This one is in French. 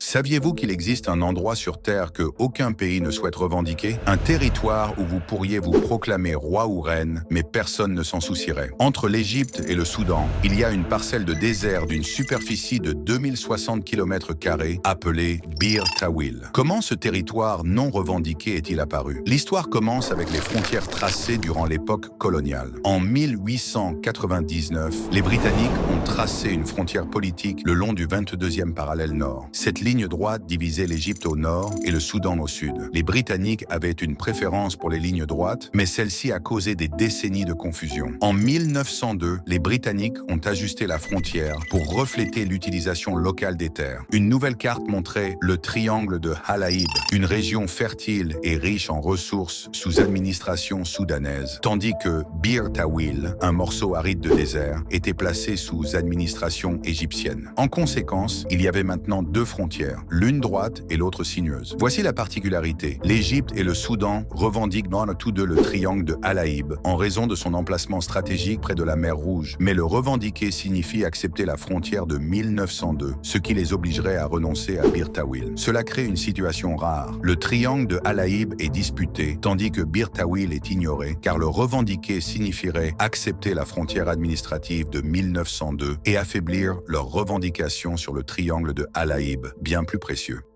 Saviez-vous qu'il existe un endroit sur Terre que aucun pays ne souhaite revendiquer? Un territoire où vous pourriez vous proclamer roi ou reine, mais personne ne s'en soucierait. Entre l'Égypte et le Soudan, il y a une parcelle de désert d'une superficie de 2060 km² appelée Bir Tawil. Comment ce territoire non revendiqué est-il apparu? L'histoire commence avec les frontières tracées durant l'époque coloniale. En 1899, les Britanniques ont tracé une frontière politique le long du 22e parallèle nord. Cette ligne droite divisait l'Égypte au nord et le Soudan au sud. Les Britanniques avaient une préférence pour les lignes droites, mais celle-ci a causé des décennies de confusion. En 1902, les Britanniques ont ajusté la frontière pour refléter l'utilisation locale des terres. Une nouvelle carte montrait le triangle de Halaïb, une région fertile et riche en ressources sous administration soudanaise, tandis que Bir Tawil, un morceau aride de désert, était placé sous administration égyptienne. En conséquence, il y avait maintenant deux frontières, l'une droite et l'autre sinueuse. Voici la particularité. L'Égypte et le Soudan revendiquent tous deux le triangle de Halaïb en raison de son emplacement stratégique près de la mer Rouge. Mais le revendiquer signifie accepter la frontière de 1902, ce qui les obligerait à renoncer à Bir Tawil. Cela crée une situation rare. Le triangle de Halaïb est disputé, tandis que Bir Tawil est ignoré, car le revendiquer signifierait accepter la frontière administrative de 1902 et affaiblir leur revendication sur le triangle de Halaïb, bien plus précieux.